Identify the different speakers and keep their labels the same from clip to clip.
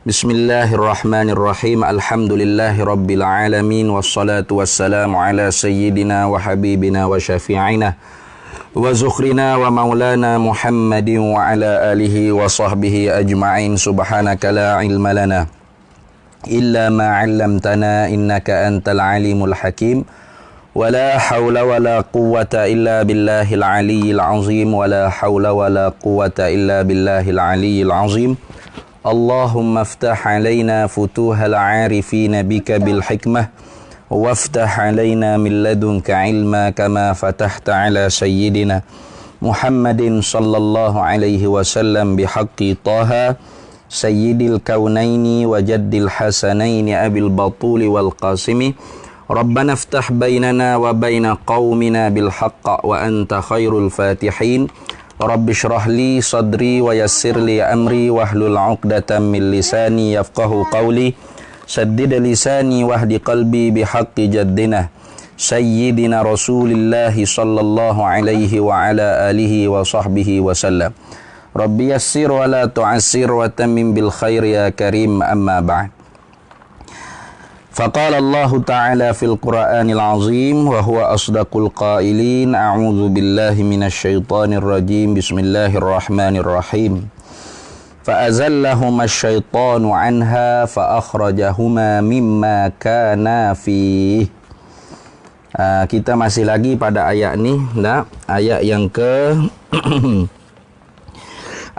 Speaker 1: Bismillahirrahmanirrahim. Alhamdulillahirabbil alamin wassalatu wassalamu ala sayyidina wa habibina wa syafi'ina wa zukhrina wa maulana Muhammadin wa ala alihi wa sahbihi ajma'in. Subhanaka la ilma lana illa ma 'allamtana innaka antal alimul hakim. Wala hawla wala quwwata illa billahil aliyyil azim. Wala hawla wala quwwata illa billahil aliyyil azim. Allahumma aftah alaina futuhal arifina bika bil hikmah waftah alaina min ladunka ilma kama fatahta ala sayyidina Muhammadin sallallahu alaihi wasallam bihaqqi Taha sayyidil kaunaini wa jaddil hasanaini abil batuli wal qasimi. Rabbana aftah bainana wa baina qaumina bil haqq wa anta khairul fatihin. Rabbi shrah li sadri wa yassir li amri wahlul 'uqdatam min lisani yafqahu qawli. Saddid lisani wahdi qalbi bihaqqi jaddina sayyidina Rasulillah sallallahu alaihi wa ala alihi wa sahbihi wa sallam. Rabbi yassir wa la tu'assir wa tammim bil khair ya karim, amma ba'd. Faqala Allah Ta'ala fil Qur'anil Azim wa huwa asdaqul qailin. A'udzu billahi minasy syaithanir rajim. Bismillahirrahmanirrahim. Fa'azallahuma asy-syaitanu 'anha fa akhrajahuma mimma kana fi. Kita masih lagi pada ayat ni, ayat yang ke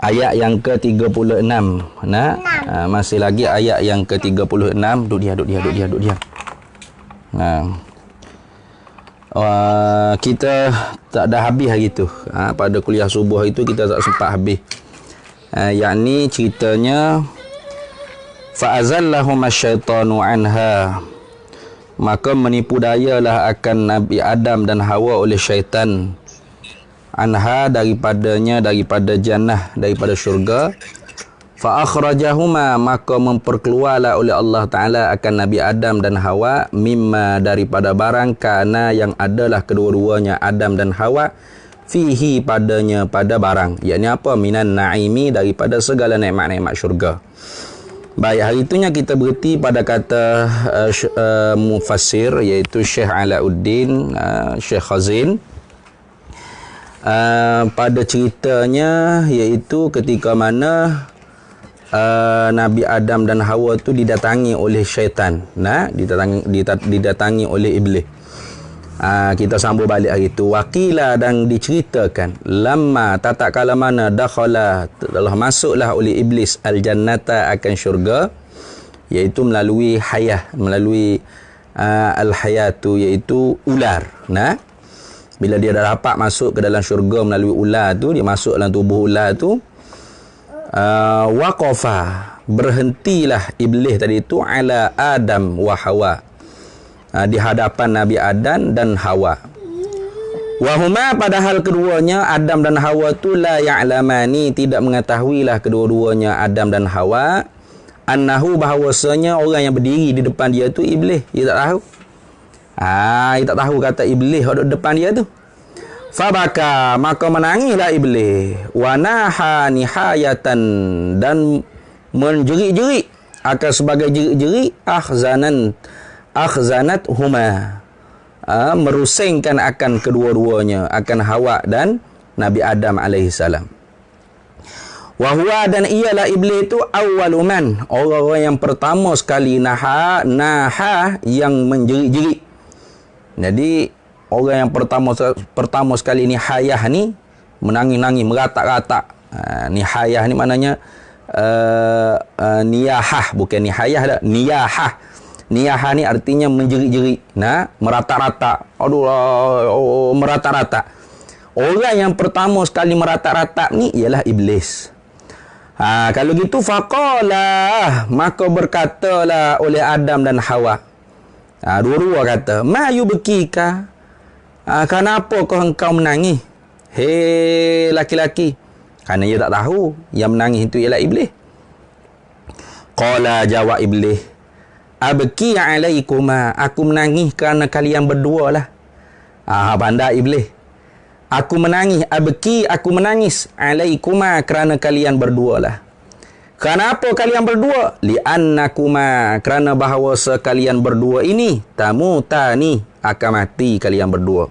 Speaker 1: ayat yang ke-36. Masih lagi ayat yang ke-36. Duduk dia. Kita tak dah habis hari tu. Pada kuliah subuh itu kita tak sempat habis. Yakni ceritanya fa'azallahum asyaitanu anha, maka menipu dayalah akan Nabi Adam dan Hawa oleh syaitan, anha daripada jannah, daripada syurga. Fa akhrajahuma, maka memperkeluarlah oleh Allah Ta'ala akan Nabi Adam dan Hawa, mimma daripada barang, kana yang adalah kedua-duanya Adam dan Hawa, fihi padanya, pada barang, yakni apa, minan naimi, daripada segala nikmat-nikmat syurga. Baik, hari itunya kita berhenti pada kata mufassir, iaitu Syekh Alauddin Syekh Khazin. Pada ceritanya, iaitu ketika mana Nabi Adam dan Hawa tu didatangi oleh syaitan, didatangi oleh iblis. Kita sambung balik hari itu. Waqila, dan diceritakan, lamma, tatak kala mana, dakhala, telah masuklah oleh iblis al-jannata, akan syurga, iaitu melalui hayah, melalui al-hayatu, iaitu ular. Bila dia dah dapat masuk ke dalam syurga melalui ular tu, dia masuk dalam tubuh ular tu, waqafa, berhentilah iblis tadi tu, ala Adam wa Hawa, di hadapan Nabi Adam dan Hawa. Wahuma, padahal keduanya Adam dan Hawa tu, la ya'lamani, tidak mengetahuilah kedua-duanya Adam dan Hawa, annahu, bahawasanya orang yang berdiri di depan dia tu iblis. Dia tak tahu. Dia tak tahu kata iblis ada depan dia tu. Fabaka, maka menangislah iblis, wa naha nihayatan, dan menjerit-jerit, akan sebagai jerit-jerit, akhzanat huma, merusingkan akan kedua-duanya, akan Hawa dan Nabi Adam alaihissalam. Wahuwa, dan ialah iblis itu awwaluman, orang-orang yang pertama sekali, naha, yang menjerit-jerit. Jadi orang yang pertama sekali ni hayah ni, menangis-nangis, meratak-ratak. Nihayah ni maknanya niyahah, bukan nihayah dah, niyahah. Niyahah ni artinya menjerit-jerit, meratak-ratak. Meratak-ratak. Orang yang pertama sekali meratak-ratak ni ialah iblis. Kalau gitu, faqala, maka berkatalah oleh Adam dan Hawa. Dua-dua kata, ma yubkika, kenapa engkau menangis, hei laki-laki? Kerana ia tak tahu yang menangis itu ialah iblis. Qala, jawab iblis, abki alaikuma, aku menangis kerana kalian berdua lah. Pandai iblis. Aku menangis, abki, aku menangis, alaikuma, kerana kalian berdua lah. Kenapa kalian berdua? Li'annakuma, kerana bahawa sekalian berdua ini tamutani, akan mati kalian berdua.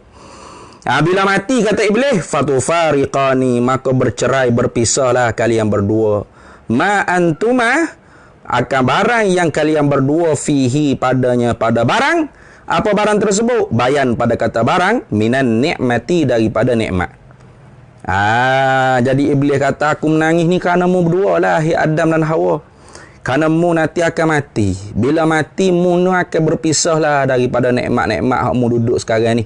Speaker 1: Bila mati, kata Iblis, fatufariqani, maka bercerai berpisahlah kalian berdua. Ma antuma, akan barang yang kalian berdua fihi padanya, pada barang. Apa barang tersebut? Bayan pada kata barang, minan ni'mati, daripada nikmat. Jadi Iblis kata, aku menangis ni kerana mu berdua lah, Adam dan Hawa. Kerana mu nanti akan mati. Bila mati, mu akan berpisah lah daripada nikmat-nikmat yang mu duduk sekarang ni,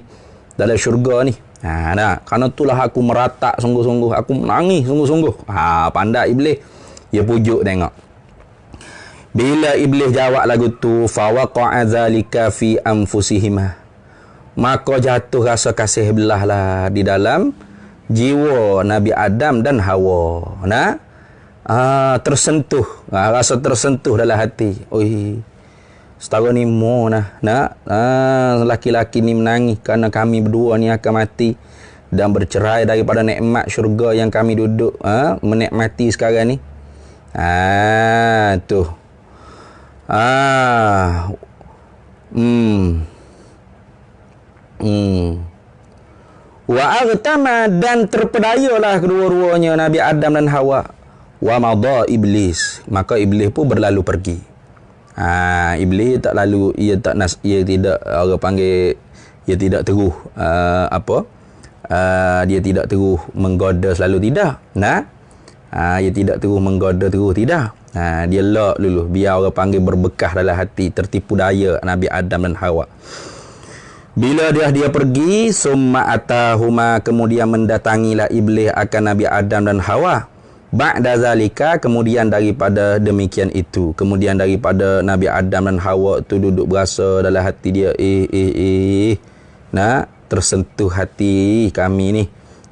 Speaker 1: dalam syurga ni. Kerana itulah aku meratak sungguh-sungguh, aku menangis sungguh-sungguh. Pandai Iblis. Dia pujuk tengok. Bila Iblis jawab lagu tu, fawaqa'a dzalika fi anfusihima, maka jatuh rasa kasih belah lah di dalam jiwa Nabi Adam dan Hawa. Tersentuh, rasa tersentuh dalam hati. Oi, setara ni mu laki-laki ni menangis kerana kami berdua ni akan mati dan bercerai daripada nikmat syurga yang kami duduk menikmati sekarang ni. Tu. Wa aghtama, dan terpedayalah kedua-duanya Nabi Adam dan Hawa. Wa madha Iblis, maka Iblis pun berlalu pergi. Iblis tak lalu, ia tidak orang panggil, ia tidak teruh dia tidak teruh menggoda selalu, tidak. Ia tidak teruh menggoda terus, tidak. Dia lock dulu, biar orang panggil berbekas dalam hati, tertipu daya Nabi Adam dan Hawa. Bila dia pergi, summa atahuma, kemudian mendatangilah Iblis akan Nabi Adam dan Hawa. Ba'da zalika, kemudian daripada demikian itu, kemudian daripada Nabi Adam dan Hawa tu duduk berasa dalam hati dia, tersentuh hati kami ni,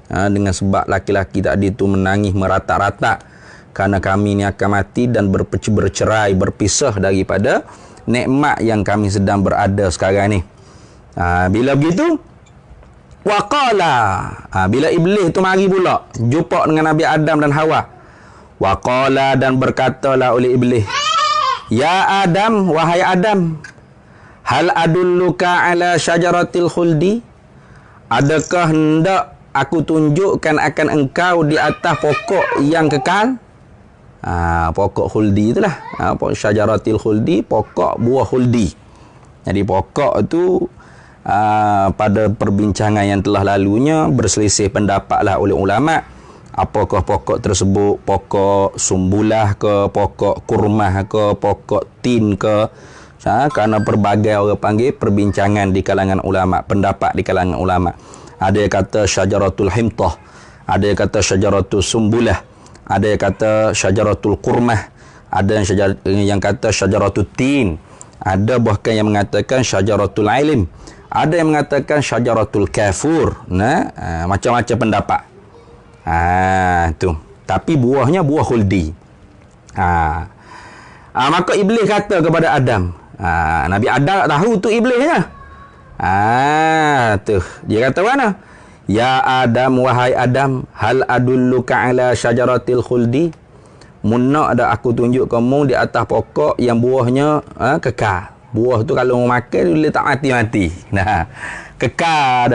Speaker 1: dengan sebab laki-laki tadi tu menangis meratak-ratak kerana kami ni akan mati dan bercerai berpisah daripada nikmat yang kami sedang berada sekarang ni. Bila begitu, waqala, bila Iblis tu mari pula jumpa dengan Nabi Adam dan Hawa, waqala, dan berkatalah oleh Iblis, ya Adam, wahai Adam, hal adulluka ala syajaratil khuldi, adakah hendak aku tunjukkan akan engkau di atas pokok yang kekal? Pokok khuldi itulah, syajaratil khuldi, pokok buah khuldi. Jadi pokok tu pada perbincangan yang telah lalunya berselisih pendapatlah oleh ulama, apakah pokok tersebut pokok sumbulah ke, pokok kurmah ke, pokok tin ke. Kerana pelbagai orang panggil perbincangan di kalangan ulama, pendapat di kalangan ulama. Ada yang kata syajaratul himtah, ada yang kata syajaratul sumbulah, ada yang kata syajaratul kurmah, ada yang kata syajaratul tin, ada bahkan yang mengatakan syajaratul ilim, ada yang mengatakan syajaratul kafur. Macam-macam pendapat. Tu. Tapi buahnya buah khuldi. Maka Iblis kata kepada Adam. Nabi Adam tak tahu tu Iblisnya. Tu. Dia kata mana? Ya Adam, wahai Adam, hal adulluka ala syajaratil khuldi, munak dah aku tunjuk kamu di atas pokok yang buahnya kekal. Buah tu kalau mau makan boleh tak mati-mati. Kekal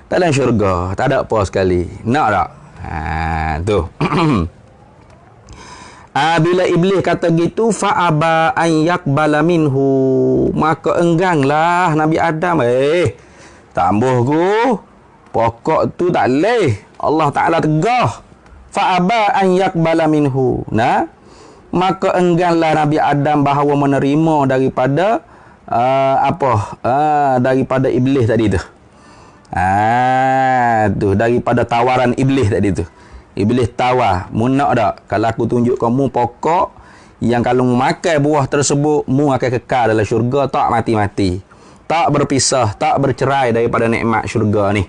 Speaker 1: dalam syurga, tak ada apa sekali. Nak tak? Tu. Bila Iblis kata gitu, fa'aba an yaqbala minhu, maka engganglah Nabi Adam. Tambah ku, pokok tu tak leh. Allah Ta'ala tegah. Fa'aba an yaqbala minhu. Maka engganlah Nabi Adam bahawa menerima daripada daripada Iblis tadi tu. Tu daripada tawaran Iblis tadi tu. Iblis tawar, mu nak tak kalau aku tunjuk kamu pokok yang kalau mu makan buah tersebut mu akan kekal dalam syurga, tak mati-mati, tak berpisah, tak bercerai daripada nikmat syurga ni.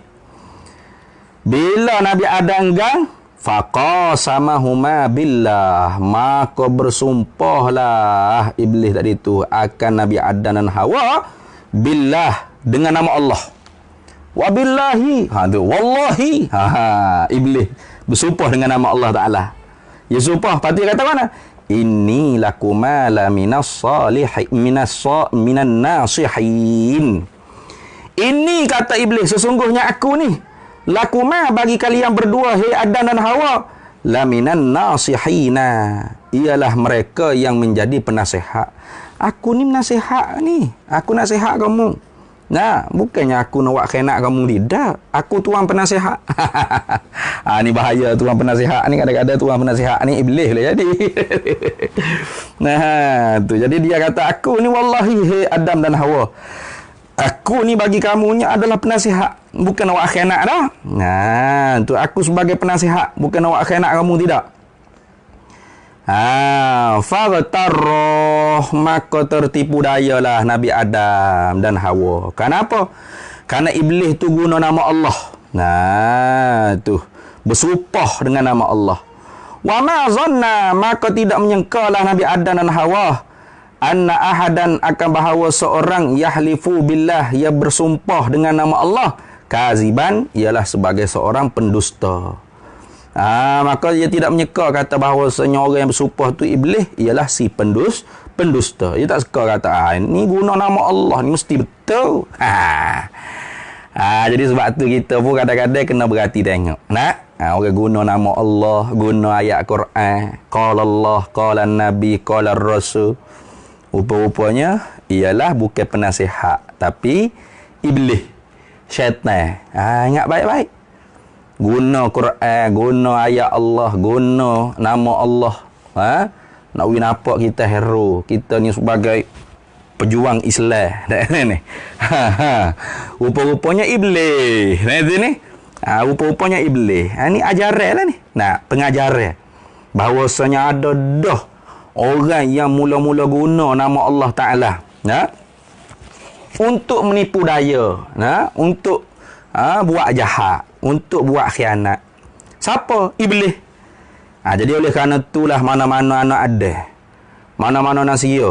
Speaker 1: Bila Nabi Adam enggan, faqasamahuma billah, maka bersumpahlah Iblis tadi tu akan Nabi Adam dan Hawa billah, dengan nama Allah. Wa billahi, tu wallahi, Iblis bersumpah dengan nama Allah Ta'ala. Dia sumpah, lepas tu dia kata mana? Inni lakuma la minan nasihin. Ini kata iblis, sesungguhnya aku ni lakuma bagi kalian berdua, hei Adam dan Hawa, la minan nasihina, ialah mereka yang menjadi penasihat. Aku ni menasihat ni, aku nasihat kamu. Nah, bukannya aku nak buat khianat kamu, tidak. Aku tuan penasihat. Ni bahaya tuan penasihat ni. Kadang-kadang tuan penasihat ni iblis lah jadi. Nah, tu. Jadi dia kata, aku ni wallahi, hei Adam dan Hawa, aku ni bagi kamu ni adalah penasihat. Bukan nak buat khianat dah. Nah, tu aku sebagai penasihat. Bukan nak buat khianat kamu, tidak. Faghtarrah, maka tertipu dayalah Nabi Adam dan Hawa. Kenapa? Karena iblis tu guna nama Allah. Nah, tu bersumpah dengan nama Allah. Wa ma zanna, maka tidak menyangkalah Nabi Adam dan Hawa anna ahadan, akan bahawa seorang yahlifu billah, ia bersumpah dengan nama Allah, kaziban, ialah sebagai seorang pendusta. Maka dia tidak menyeka kata bahawa orang yang bersumpah tu iblis ialah si pendusta. Dia tak suka kata ni guna nama Allah ni mesti betul. Jadi sebab tu kita pun kadang-kadang kena berhati tengok. Orang guna nama Allah, guna ayat Quran, qala Allah, qala Nabi, qala Rasul. Rupa-rupanya ialah bukan penasihat, tapi iblis, syaitan. Ingat baik-baik. Guna Quran, guna ayat Allah, guna nama Allah. Nak win nampak kita hero. Kita ni sebagai pejuang Islam. Ni. Rupa-rupanya iblis. Ni. Rupa-rupanya iblis. Ni ajaran lah ni. Pengajaran. Bahawasanya ada dah orang yang mula-mula guna nama Allah Ta'ala. Untuk menipu daya. Untuk buat jahat, untuk buat khianat. Siapa? Iblis. Jadi oleh kerana itulah mana-mana anak ada, mana-mana nasia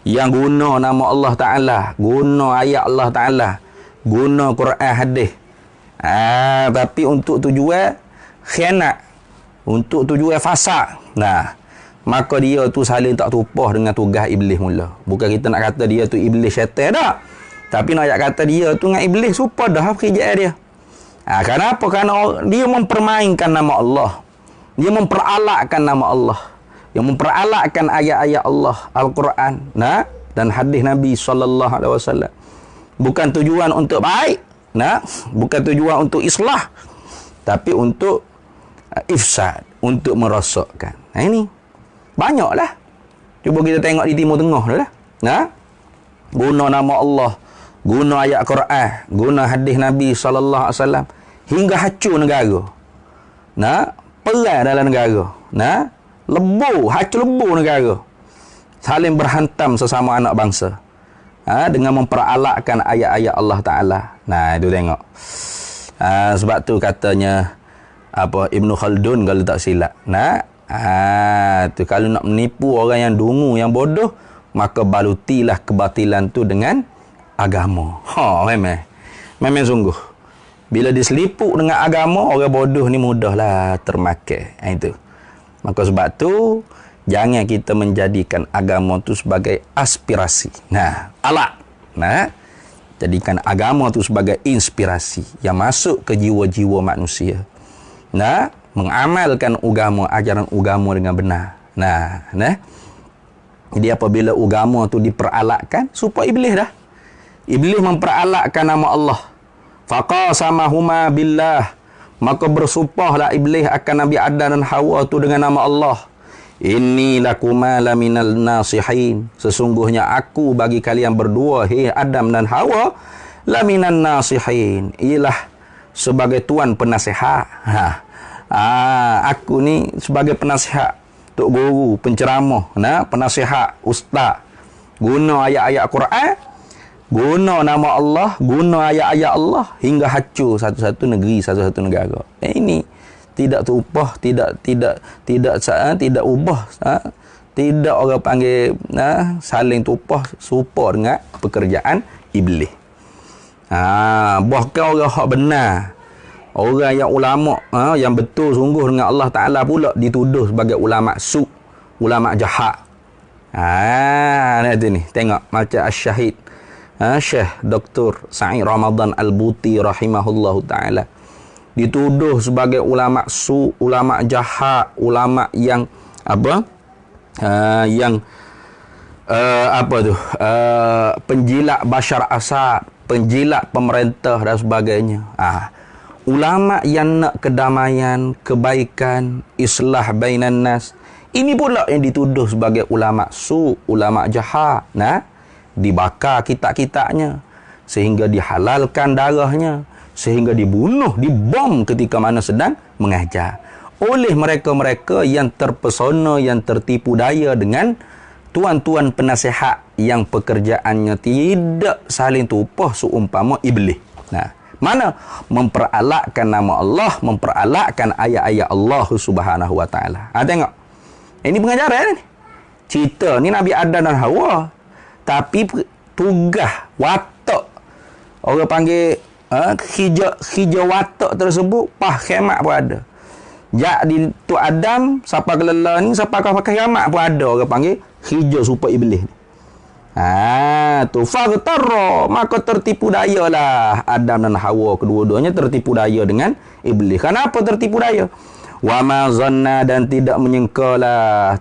Speaker 1: yang guna nama Allah Ta'ala, guna ayat Allah Ta'ala, guna Quran hadis, tapi untuk tujuan khianat, untuk tujuan fasad, maka dia tu saling tak tupah dengan tugas iblis mula. Bukan kita nak kata dia tu iblis syaitan tak, tapi nak kata dia tu dengan iblis supaya dah pekerjaan dia. Kenapa? Kerana dia mempermainkan nama Allah. Dia memperalatkan nama Allah. Dia memperalatkan ayat-ayat Allah, Al-Quran, dan hadis Nabi SAW. Bukan tujuan untuk baik, bukan tujuan untuk islah, tapi untuk ifsad, untuk merosakkan. Ini banyaklah. Cuba kita tengok di Timur Tengah dah. Guna nama Allah, guna ayat Quran, guna hadis Nabi SAW, hingga hancur negara. Perang dalam negara. Hancur lebur negara. Saling berhantam sesama anak bangsa. Dengan memperalatkan ayat-ayat Allah Ta'ala. Itu tengok. Sebab tu katanya Ibnu Khaldun kalau tak silap. Tu kalau nak menipu orang yang dungu, yang bodoh, maka balutilah kebatilan tu dengan agama. Memang sungguh. Bila diselipuk dengan agama, orang bodoh ni mudahlah termakan. Itu. Maka sebab tu jangan kita menjadikan agama tu sebagai aspirasi. Alat. Jadikan agama tu sebagai inspirasi yang masuk ke jiwa-jiwa manusia. Mengamalkan agama, ajaran agama dengan benar. Jadi apabila agama tu diperalatkan, supaya iblis dah. Iblis memperalatkan nama Allah. Faqasamahuma billah, maka bersumpahlah iblis akan Nabi Adam dan Hawa tu dengan nama Allah. Inni lakuma laminal nasihin, sesungguhnya aku bagi kalian berdua, hei Adam dan Hawa, laminan nasihin, ialah sebagai tuan penasihat. Aku ni sebagai penasihat, tok guru, penceramah, penasihat, ustaz. Guna ayat-ayat Quran, guna nama Allah, guna ayat-ayat Allah hingga hancur satu-satu negeri, satu-satu negara. Ini tidak terupah, tidak ubah, tidak orang panggil saling tupah serupa dengan pekerjaan iblis. Bahkan orang hak benar, orang yang ulama, yang betul sungguh dengan Allah Ta'ala pula dituduh sebagai ulama su, ulama jahat. Nanti ni tengok macam Syahid Syekh Dr. Sa'id Ramadan Al-Buti rahimahullahu taala dituduh sebagai ulama ulama jahat, ulama yang apa? Penjilat Bashar Assad, penjilat pemerintah dan sebagainya. Ulama yang nak kedamaian, kebaikan, islah bainan nas. Ini pula yang dituduh sebagai ulama ulama jahat. Dibakar kitab-kitabnya sehingga dihalalkan darahnya, sehingga dibunuh, dibom ketika mana sedang mengajar oleh mereka-mereka yang terpesona, yang tertipu daya dengan tuan-tuan penasihat yang pekerjaannya tidak saling tumpah seumpama iblis. Mana memperalakkan nama Allah, memperalakkan ayat-ayat Allah Subhanahu wa taala. Tengok. Ini pengajaran ni. Cerita ni Nabi Adam dan Hawa. Tapi tugas watak, orang panggil hijau watak tersebut khiamat pun ada. Jadi tu Adam siapa kelala ni, siapa kau pakai khiamat pun ada, orang panggil hijau super iblis ni. Tu faghtarra, maka tertipu dayalah Adam dan Hawa, kedua-duanya tertipu daya dengan iblis. Kenapa tertipu daya? Wa ma zanna, dan tidak menyangkalah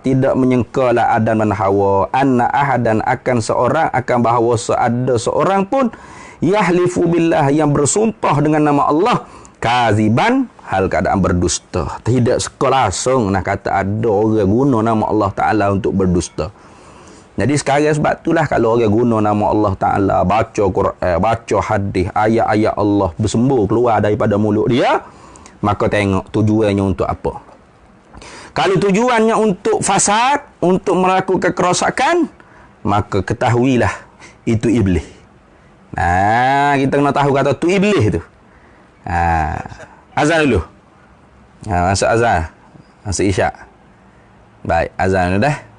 Speaker 1: Adam dan Hawa anna ahadan, akan seorang, akan bahawa ada seorang pun yahlifu billah, yang bersumpah dengan nama Allah kaziban, hal keadaan berdusta. Tidak sekolangsung nak kata ada orang guna nama Allah Taala untuk berdusta. Jadi sekarang sebab itulah kalau orang guna nama Allah Taala, baca Quran, baca hadis, ayat-ayat Allah bersembur keluar daripada mulut dia, maka tengok tujuannya untuk apa. Kalau tujuannya untuk fasad, untuk melakukan kerosakan, maka ketahuilah itu iblis. Kita kena tahu kata tu iblis tu. Azan dulu. Masuk azan. Masuk isyak. Baik, azan dulu dah.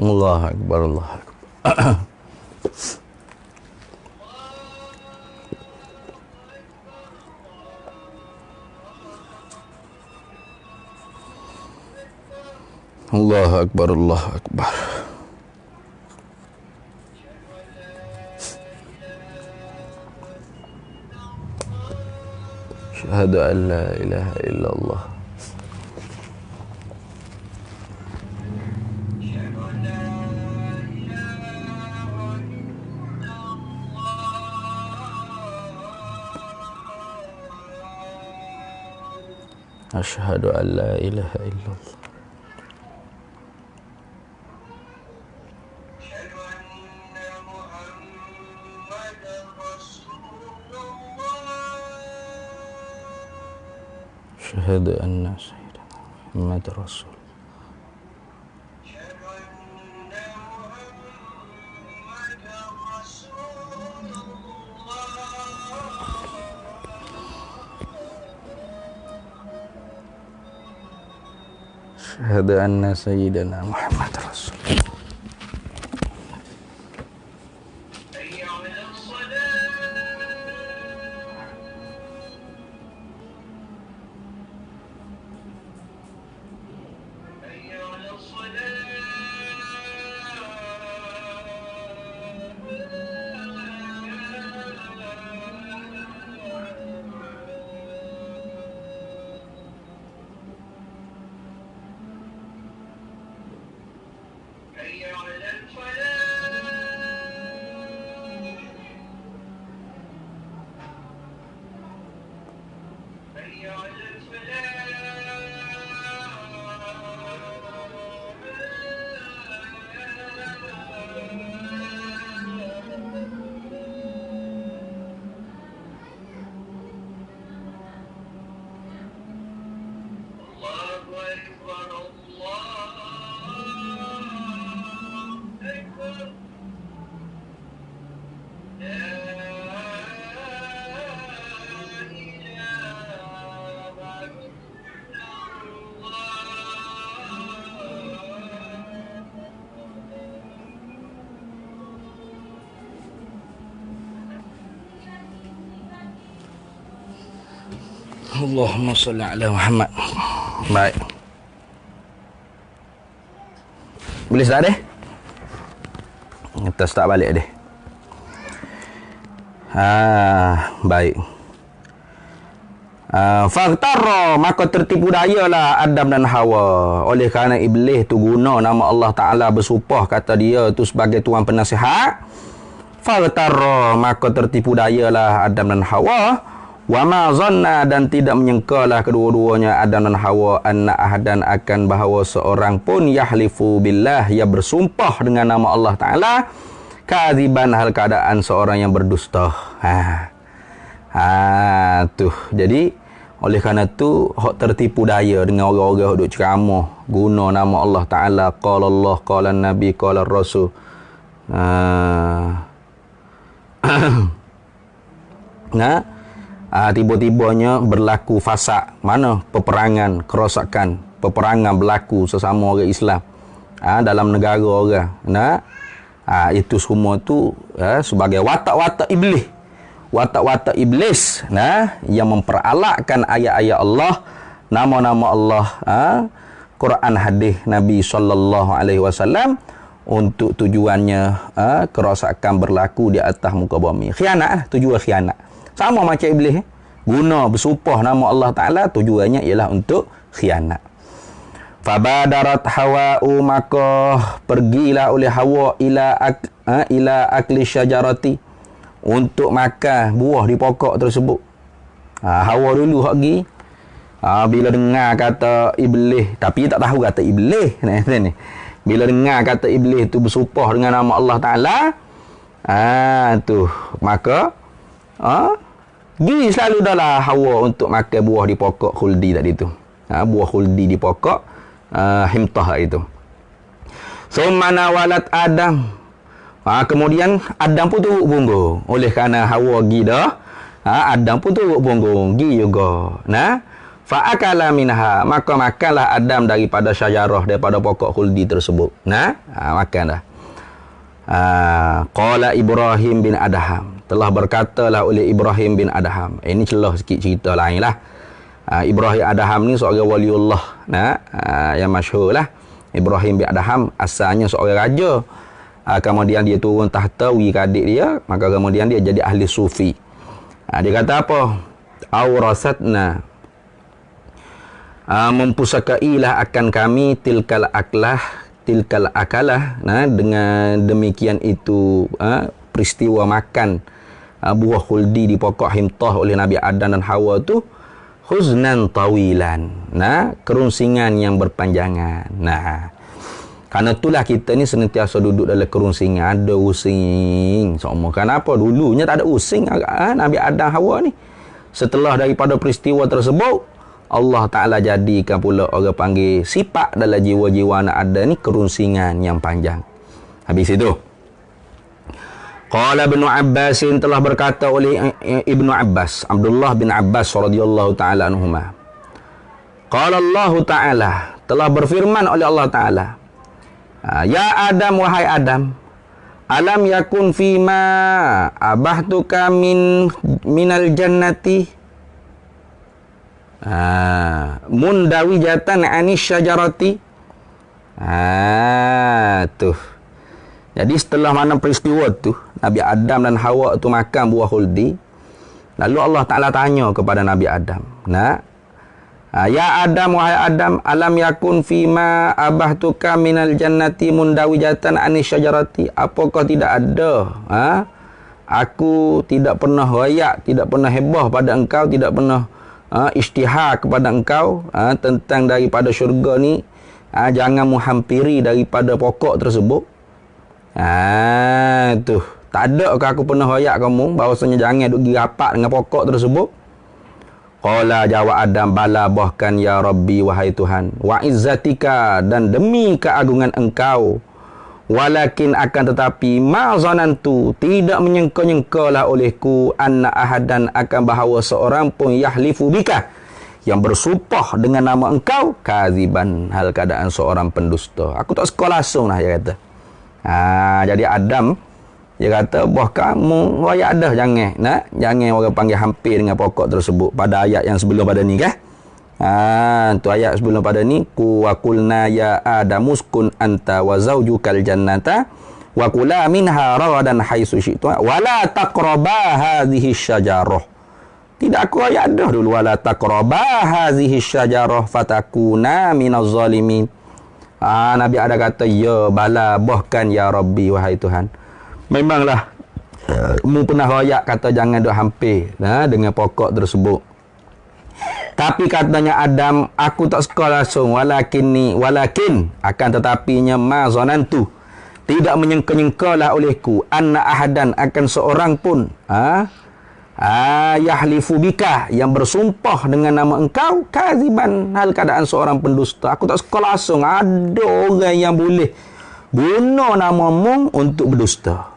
Speaker 1: Allahu Akbar, Allahu Akbar. Allahu Akbar, Allahu Akbar. Syahadu an la ilaha illallah. Asyhadu an la ilaha illallah. Asyhadu anna sayyidina Muhammad Rasul. Asyhadu anna sayyidina Muhammad Rasul. Allahu Akbar. Allahumma salli ala Muhammad. Baik. Boleh start deh? Kita start balik deh. Baik. Faghtarra, maka tertipu dayalah Adam dan Hawa oleh kerana iblis tu guna nama Allah Ta'ala bersumpah kata dia tu sebagai tuan penasihat. Faghtarra, maka tertipu dayalah Adam dan Hawa. Wa ma zanna, dan tidak menyangkalah kedua-duanya Adam dan Hawa anna ahadan akan bahawa seorang pun yahlifu billah, ia bersumpah dengan nama Allah Ta'ala kadziban, hal keadaan seorang yang berdusta. Tuh. Jadi oleh kerana tu hok tertipu daya dengan orang-orang duk ceramah guna nama Allah Ta'ala, qala Allah, qala Nabi, qala Rasul. Tiba-tibanya berlaku fasad, mana peperangan, kerosakan, peperangan berlaku sesama orang Islam dalam negara orang. Itu semua tu sebagai watak-watak iblis. Watak-watak iblis yang memperalakkan ayat-ayat Allah, nama-nama Allah, Quran, hadis Nabi sallallahu alaihi wasallam untuk tujuannya kerosakan berlaku di atas muka bumi. Khianat, tujuan khianat. Sama macam iblis, guna bersumpah nama Allah Ta'ala, tujuannya ialah untuk khianat. Fabadarat Hawa'u, maka pergilah oleh Hawa ila akli syajarati, untuk makan buah di pokok tersebut. Hawa dulu hak gi. Bila dengar kata iblis, tapi tak tahu kata iblis ni. Bila dengar kata iblis tu bersumpah dengan nama Allah Ta'ala, tu maka gi selalu dalam Hawa untuk makan buah di pokok khuldi tadi tu. Buah khuldi di pokok himtah itu. Summa walat Adam, kemudian Adam pun turut punggung. Oleh kerana Hawa pergi dah, Adam pun turut punggung, pergi juga. Fa'akala minha, maka makanlah Adam daripada syajarah, daripada pokok khuldi tersebut. Makan dah. Qala Ibrahim bin Adham, telah berkatalah oleh Ibrahim bin Adham. Ini celah sikit cerita lain lah. Ibrahim Adham ni seorang waliullah yang masyhur lah. Ibrahim bin Adham asalnya seorang raja. Kemudian dia turun tahta wi adik dia, maka kemudian dia jadi ahli sufi. Dia kata apa? Aurasatna, mempusakailah akan kami tilkal akalah, dengan demikian itu peristiwa makan buah khuldi di pokok himtah oleh Nabi Adam dan Hawa tu huznan tawilan, kerunsingan yang berpanjangan. Karena itulah kita ni senantiasa duduk dalam kerunsingan, ada using. Sama kenapa dulunya tak ada using Nabi Adam Hawa ni. Setelah daripada peristiwa tersebut, Allah Ta'ala jadikan pula orang panggil sifat dalam jiwa-jiwa anak Adam ni kerunsingan yang panjang. Habis itu, Qala Ibnu Abbas, telah berkata oleh Ibnu Abbas, Abdullah bin Abbas radhiyallahu ta'ala anhuma. Qala Allah Ta'ala, telah berfirman oleh Allah Ta'ala, ya Adam, wahai Adam, alam yakun fima abahtuka minal jannati mundawijatan anis syajarati. Tuh. Jadi setelah mana peristiwa tu, Nabi Adam dan Hawa tu makan buah khuldi, lalu Allah Ta'ala tanya kepada Nabi Adam, ya Adam, wahai Adam, alam yakun fima abahtuka minal jannati mundawijatan anis syajarati, apakah tidak ada aku tidak pernah rayak, tidak pernah hebah pada engkau, tidak pernah isytihar kepada engkau tentang daripada syurga ni, jangan menghampiri daripada pokok tersebut. Tuh, tak ada ke aku pernah rayak kamu bahawasanya jangan duk pergi rapat dengan pokok tersebut? Qala, jawab Adam, bala, bahkan ya Rabbi, wahai Tuhan, wa izzatika, dan demi keagungan engkau, walakin, akan tetapi, ma zanantu, tidak menyangka-nyangkalah olehku, anna ahadan, akan bahawa seorang pun yahlifu bika, yang bersumpah dengan nama engkau, kaziban, hal keadaan seorang pendusta. Aku tak sekolah langsung lah, dia kata. Jadi Adam Dia kata, boh kamu royak dah jangan. Jangan orang panggil hampir dengan pokok tersebut. Pada ayat yang sebelum pada ni kan. Tu ayat sebelum pada ni. Wa qulna ya adamuskun anta wa zawjukal jannata. Wa kula minha ragadan haitsu syi'tum. Wa la taqraba hadhihi syajarah. Tidak aku ayat dah dulu. Wa la taqraba hadhihi syajarah fatakuna minaz zalimin. Nabi ada kata, ya bala bahkan ya Rabbi, wahai Tuhan. Memanglah mu pernah royak kata jangan duk hampir dengan pokok tersebut. Tapi katanya Adam, aku tak suka langsung, walakin akan tetapinya ma zanantu, tidak menyangka-nyangkalah olehku anna ahadan akan seorang pun yahlifu bika, yang bersumpah dengan nama engkau kaziban, hal keadaan seorang pendusta. Aku tak suka langsung ada orang yang boleh guna namamu untuk berdusta.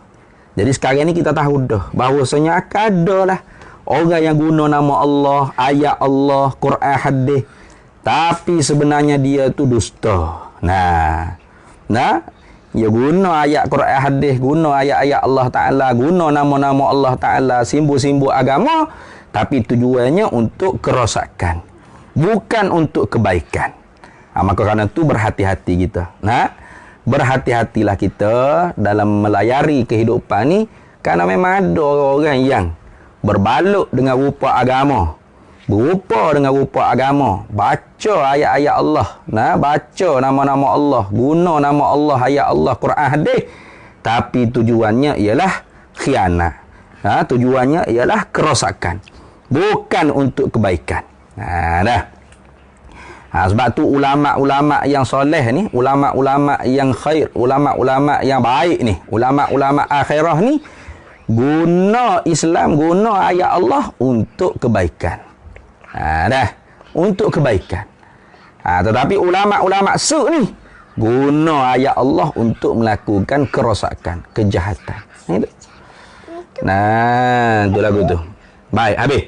Speaker 1: Jadi sekarang ni kita tahu dah bahawasanya adalah orang yang guna nama Allah, ayat Allah, Quran, hadis, tapi sebenarnya dia tu dusta. Dia guna ayat Quran, hadis, guna ayat-ayat Allah Ta'ala, guna nama-nama Allah Ta'ala, simbol-simbol agama, tapi tujuannya untuk kerosakan, bukan untuk kebaikan. Maka kerana tu berhati-hati kita. Berhati-hatilah kita dalam melayari kehidupan ni, kerana memang ada orang yang berbalut dengan rupa agama, baca ayat-ayat Allah, baca nama-nama Allah, guna nama Allah, ayat Allah, Quran, hadis, tapi tujuannya ialah khianat. Tujuannya ialah kerosakan, bukan untuk kebaikan. Sebab tu ulama-ulama yang soleh ni, ulama-ulama yang khair, ulama-ulama yang baik ni, ulama-ulama akhirah ni, guna Islam, guna ayat Allah untuk kebaikan. Untuk kebaikan. Tetapi ulama-ulama su ni, guna ayat Allah untuk melakukan kerosakan, kejahatan. Itu lagu tu. Baik, habis.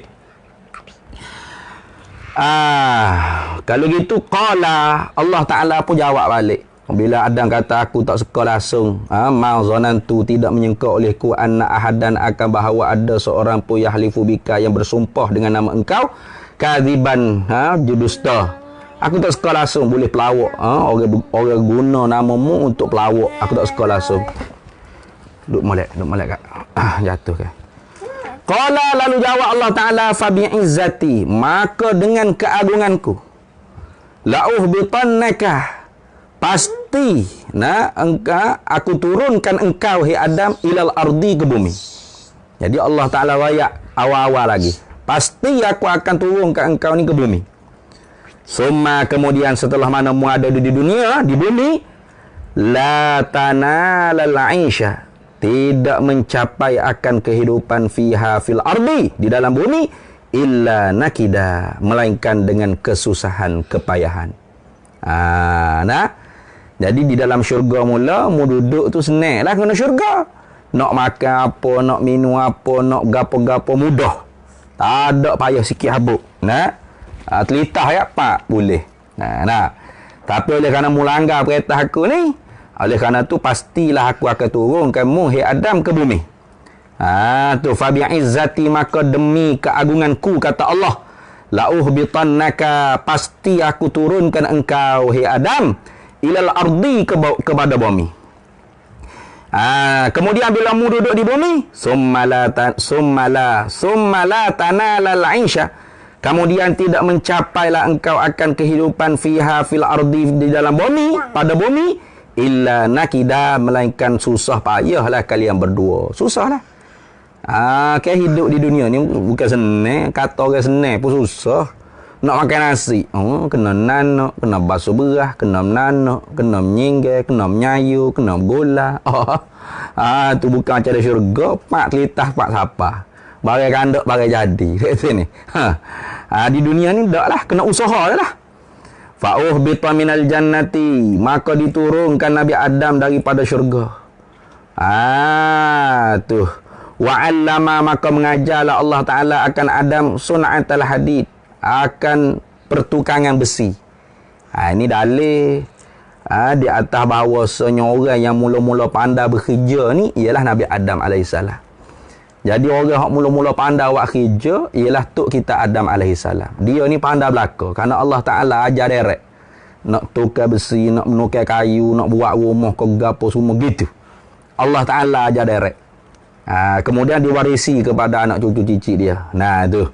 Speaker 1: Kalau gitu qala, Allah Ta'ala pun jawab balik. Bila Adam kata aku tak suka langsung, ma zanantu, tidak menyangka olehku anna ahadan akan bahawa ada seorang pun yahlifu bika, yang bersumpah dengan nama engkau kadziban, judusta. Aku tak suka langsung, boleh pelawak. Orang guna namamu untuk pelawak. Aku tak suka langsung. Duk molek kat. Jatuh kan. Qala, lalu jawab Allah Ta'ala, fa bi'izzati, maka dengan keagunganku, la'uhbitannaka, pasti aku turunkan engkau, hai Adam, ilal ardi, ke bumi. Jadi Allah Ta'ala wayak awal-awal lagi, pasti aku akan turunkan engkau ni ke bumi. Summa, kemudian setelah mana mu ada di dunia, di bumi, la tanalal aisha, tidak mencapai akan kehidupan fiha fil ardi, di dalam bumi, illa nakida, melainkan dengan kesusahan, kepayahan. Jadi di dalam syurga mula mu duduk tu senang lah kena syurga. Nak makan apa, nak minum apa, nak gapo-gapo mudah. Tak ada payah sikit habuk. Telitah ya pak boleh. Tapi oleh kerana mu langgar perintah aku ni, oleh kerana tu pastilah aku akan turunkan mu, hai Adam, ke bumi. Tu fa bi'izzati, maka demi keagunganku, kata Allah, la'uhbitannaka, pasti aku turunkan engkau, hai Adam, ilal ardi, kepada bumi. Kemudian bila mu duduk di bumi, summala tanalal aisha, kemudian tidak mencapailah engkau akan kehidupan fiha fil ardi, di dalam bumi, pada bumi, illa nakida, melainkan susah payahlah kalian berdua. Susahlah. Kayak hidup di dunia ni bukan senang. Kata orang senang pun susah. Nak makan nasi, kena nanak, kena basuh berah, kena menanak, kena menyinggai, kena menyayu, kena gula. Tu bukan cara syurga, pak telitah, pak sapa. Bagai kandak, bagai jadi. Kat sini. Di dunia ni tak lah, kena usaha lah. Fa'uhbita minal jannati, maka diturunkan Nabi Adam daripada syurga. Tu. Wa'allama, maka mengajarlah Allah Ta'ala akan Adam sun'atal hadid, akan pertukangan besi. Ini dalil Di atas bahawasanya orang yang mula-mula pandai bekerja ni ialah Nabi Adam alaihissalam. Jadi orang yang mula-mula pandai buat kerja ialah tok kita Adam alaihissalam. Dia ni pandai belaka kerana Allah Taala ajar direct. Nak tukar besi, nak menukar kayu, nak buat rumah ke gapo semua gitu. Allah Taala ajar direct. Kemudian diwarisi kepada anak cucu cicit dia. Nah tu.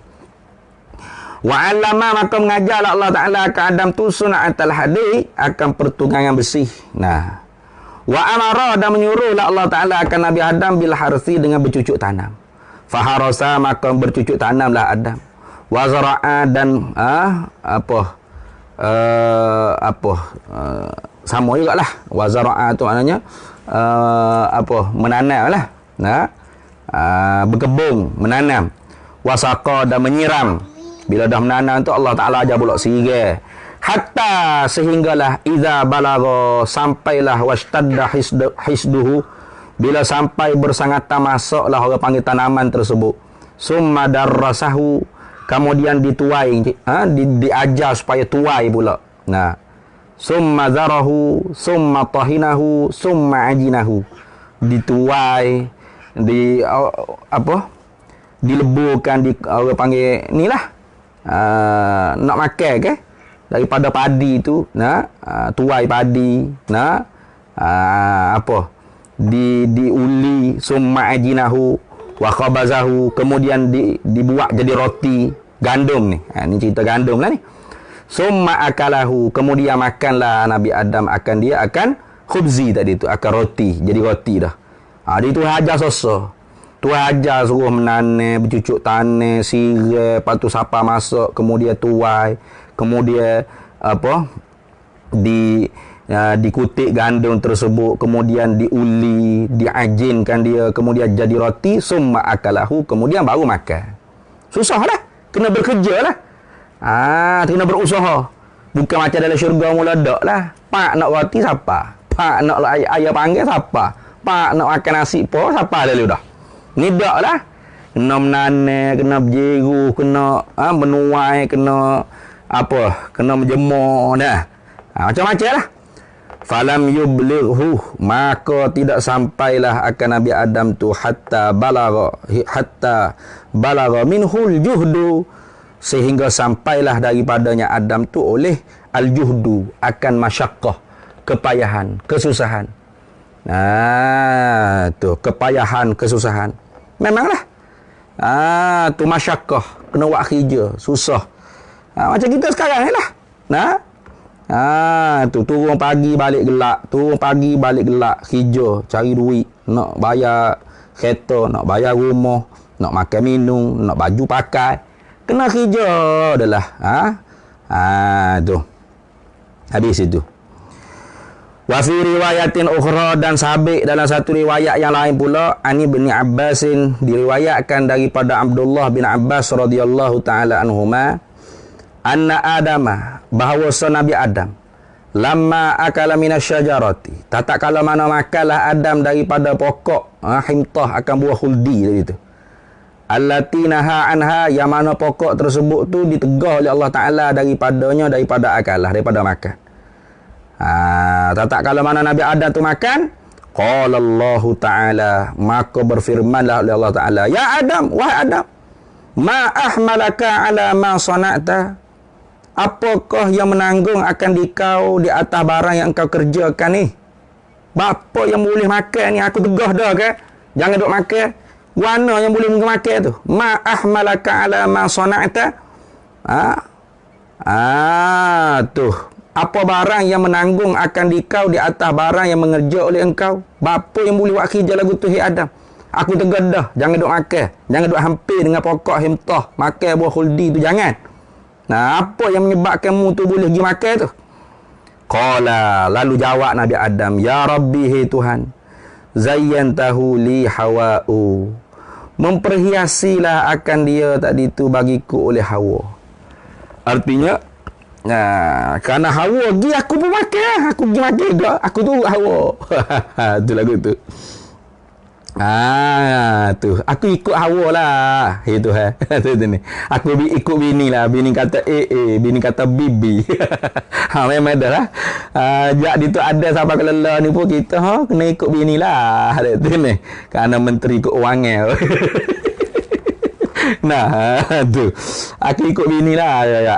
Speaker 1: Wa 'allama, maka mengajarlah Allah Taala ke Adam tu sun'atal hadid, akan pertunggangan besi. Nah. Wa amara, dan menyuruhlah Allah Taala akan Nabi Adam bil harsi, dengan bercucuk tanam. Faharasa, maka bercucuk tanamlah Adam. Wa zara'a, dan sama jugalah. Wa zara'a tu maknanya menanam lah. Nah. Berkebun, menanam. Wasaqa, dan menyiram. Bila dah menanam tu Allah Ta'ala ajar pula sirai. Hatta, sehinggalah iza balagha, sampailah washtadda hisduhu, bila sampai bersangatan masuklah orang panggil tanaman tersebut. Summa darrasahu, kemudian dituai, diajar supaya tuai pula. Nah. Summa zarahu, summa tahinahu, summa ajinahu. Dituai, dileburkan, orang panggil ni lah, nak makan ke daripada padi tu, tuai padi, diuli, summa ajinahu wa khabazahu, kemudian dibuat jadi roti gandum ni. Ni cerita gandum lah ni. Summa akalahu, kemudian makanlah Nabi Adam akan khubzi tadi tu, akan roti, jadi roti dah. Dia tu ajar sosa. Tuan ajar suruh menanam, bercucuk tanah, sirai, lepas tu siapa masuk, kemudian tuai, kemudian dikutik gandum tersebut, kemudian diuli, diajinkan dia, kemudian jadi roti, summa akalahu, kemudian baru makan. Susah lah, kena bekerja lah. Kena berusaha. Bukan macam dalam syurga mula dak lah. Pak nak roti siapa? Pak nak ayah panggil siapa? Pak nak makan nasi po siapa lalu dah. Ni dak lah. Kena menanam, kena berjeru, kena menuai, kena kena menjemur dah. Macam-macam lah. Falam yublighu, maka tidak sampailah akan Nabi Adam tu hatta balagha minhul juhdu, sehingga sampailah daripadanya Adam tu oleh al-juhdu, akan masyaqqah, kepayahan, kesusahan. Tu kepayahan, kesusahan. Memanglah. Tu masyaqqah, kena buat kerja, susah. Macam kita sekarang ni lah. Tu turun pagi balik gelak, kerja, cari duit, nak bayar kereta, nak bayar rumah, nak makan minum, nak baju pakai. Kena kerja adalah. Tu. Habis itu. Wa fi riwayatin ukhra, dan sabit dalam satu riwayat yang lain pula, Ani bin Abbasin, diriwayatkan daripada Abdullah bin Abbas radhiyallahu taala anhuma, anna Adama, bahawa Nabi Adam, lamma akala minasyajarati, tatkala mana makanlah Adam daripada pokok himtah, akan buah khuldi tadi tu, allati naha anha, yang mana pokok tersebut tu ditegah oleh Allah Taala daripada akalah, daripada makan. Tatkala mana Nabi Adam tu makan, qala Allah Taala, maka berfirmanlah oleh Allah Taala, ya Adam, wahai Adam, ma ahmalaka ala ma sana'ta, apakah yang menanggung akan dikau di atas barang yang engkau kerjakan ni? Bapa yang boleh makan ni, aku tegah dah ke? Jangan duk makan. Mana yang boleh makan tu? Ma ahmalaka ala ma sana'ta. Tu. Apa barang yang menanggung akan dikau di atas barang yang mengerja oleh engkau? Bapa yang boleh buat kerja lagu tu, hai Adam? Aku tegah dah. Jangan duk makan. Jangan duk hampir dengan pokok himtah. Makan buah khuldi tu, jangan. Apa yang menyebabkanmu tu boleh pergi makan tu? Qala, lalu jawab Nabi Adam, ya Rabbi, hai Tuhan, zayyantahu li hawa'u, memperhiasilah akan dia tadi tu bagiku oleh Hawa. Artinya, kerana Hawa pergi, aku pun makan. Aku pergi makan juga. Aku tu Hawa. Tu lagu tu. Tu aku ikut hawa lah. Itu tu ni. Aku ikut bini lah. Bini kata bini kata bibi. Memang dah lah. Jak di tu ada sampai kelela ni pun kita kena ikut bini lah. Tu ni. Kerana menteri keuangan. Nah, tu. Aku ikut bini lah. Ya.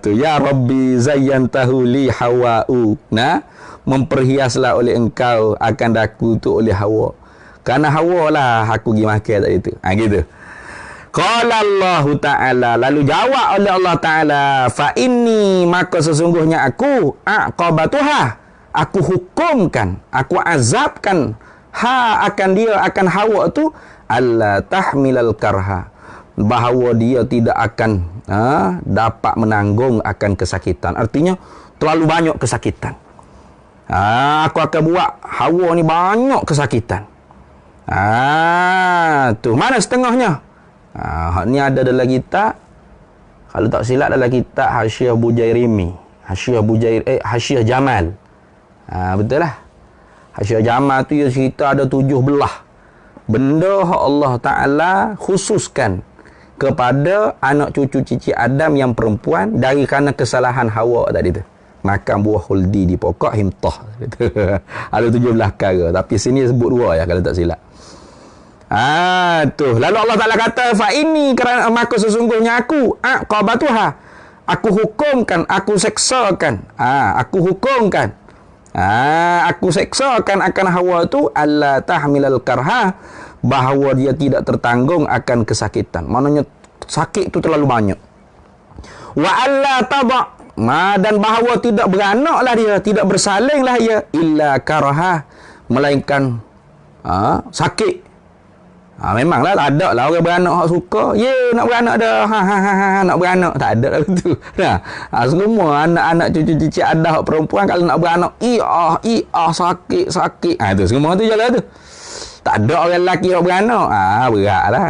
Speaker 1: Tu. Ya Rabbi zayyantahu li hawa'u. Nah, memperhiaslah oleh engkau akan daku tu oleh hawa. Kerana hawa lah aku pergi makan tadi tu. Gitu. Qala Allah Ta'ala. Lalu jawab oleh Allah Ta'ala. Fa inni, maka sesungguhnya aku aqabatuha. Aku hukumkan. Aku azabkan. Akan dia, akan hawa tu. Alla tahmilal karha. Bahawa dia tidak akan dapat menanggung akan kesakitan. Artinya, terlalu banyak kesakitan. Aku akan buat hawa ni banyak kesakitan. Tu mana setengahnya? Hak ni ada dalam kitab. Kalau tak silap dalam kitab Hasyiah Bujairimi. Hasyiah Jamal. Betul lah. Hasyiah Jamal tu dia cerita ada 7 belah benda hak Allah Ta'ala khususkan kepada anak cucu cici Adam yang perempuan dari kerana kesalahan Hawa tadi tu. Makan buah huldi di pokok himtah. Ada 17 perkara. Tapi sini sebut 2 ya kalau tak silap. Tu. Lalu Allah Ta'ala kata, fa ini kerana maka sesungguhnya aku aqabatuha. Aku hukumkan, aku seksakan. Aku hukumkan. Aku seksakan akan Hawa tu alla tahmilal karha, bahawa dia tidak tertanggung akan kesakitan. Maknanya sakit tu terlalu banyak. Wa alla taba, dan bahawa tidak beranaklah dia, tidak bersalinglah dia illa karha, melainkan sakit. Memanglah ada lah orang beranak hak suka. Nak beranak dah. Nak beranak. Tak ada lah tu. Semua anak-anak cucu-cucu ada hak perempuan kalau nak beranak. Sakit. Tu semua tu je lah tu. Tak ada orang lelaki hak beranak. Berat lah.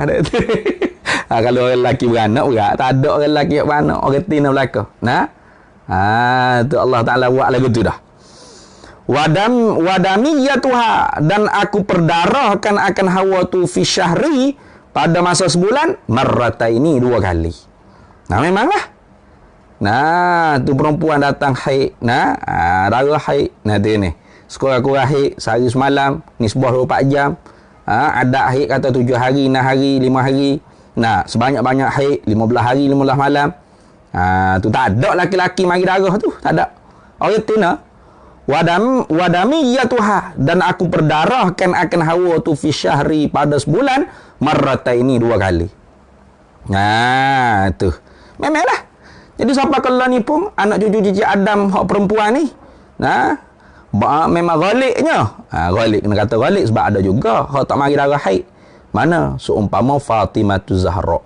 Speaker 1: Kalau orang lelaki beranak, berat. Tak ada orang lelaki hak beranak. Orang tina belakang. Tu Allah Ta'ala buat lagu tu dah. Wadamiyatuha, dan aku perdarahkan akan Hawa tu fi syahri, pada masa sebulan, marrataini 2 kali. Memanglah. Tu perempuan datang haid. Darah haid. Tu ni. Sekurang-kurang haid sehari semalam, nisbah 24 jam. Ada haid kata 7 hari, 6 hari, 5 hari. Sebanyak-banyak haid 15 hari, 15 malam. Tu tak ada laki-laki mari darah tu. Tak ada. Orang tina. Wadamiyatuha, dan aku perdarahkan akan Hawa tu fi syahri, pada sebulan, marrataini 2 kali. Tu. Memanglah. Jadi sampai kalau ni pun anak cucu cici Adam hak perempuan ni, memang ghaliknya. Ghalik, kena kata ghalik sebab ada juga hak tak mari darah haid. Mana? Seumpama Fatimah Zahra.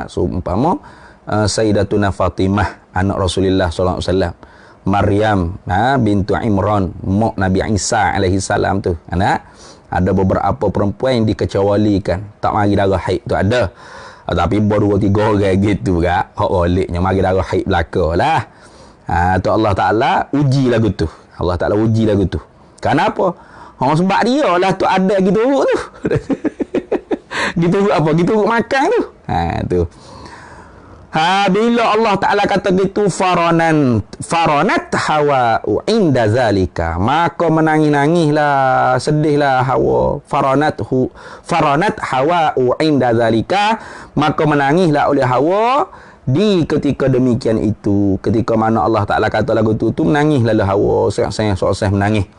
Speaker 1: Seumpama Sayyidatuna Fatimah, anak Rasulullah sallallahu alaihi wasallam. Maryam bintu Imran, mak Nabi Isa alaihi salam tu. Ada beberapa perempuan yang dikecualikan, tak mari darah haid tu ada. Tapi baru 2-3 orang gitu juga hak goliknya mari darah haid belakalah. Tu Allah Ta'ala uji lagu tu. Allah Ta'ala uji lagu tu. Kenapa? Sebab dia lah tu ada gitu tu. Gitu apa? Gitu makan tu. Tu. Bila Allah Ta'ala kata gitu, faronat Hawa'u inda zalika, maka menangis-nangislah, sedihlah Hawa. Faronat Hawa'u inda zalika, maka menangislah oleh Hawa di ketika demikian itu. Ketika mana Allah Ta'ala kata lagu tu menangislah Hawa, sayang menangis.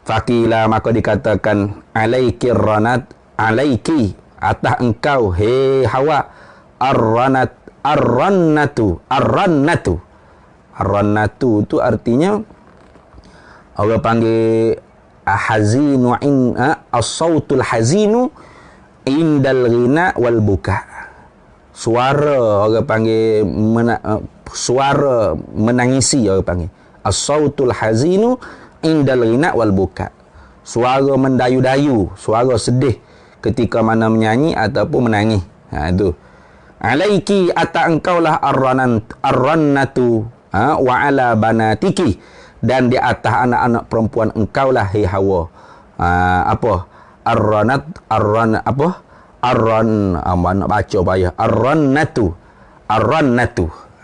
Speaker 1: Fakila, maka dikatakan, alaiki ranat, alaiki, atas engkau, hei Hawa, Ar-rannatu tu artinya orang panggil hazinu as-sautul hazinu indal ghina wal buka. Suara orang panggil suara menangisi, orang panggil as-sautul hazinu indal ghina wal buka. Suara mendayu-dayu, suara sedih ketika mana menyanyi ataupun menangis. Itu. Alaiki, ata engkaulah ar-rannatu wa ala banatiki, dan di atas anak-anak perempuan engkaulah hei Hawa nak baca payah. Ar-rannatu.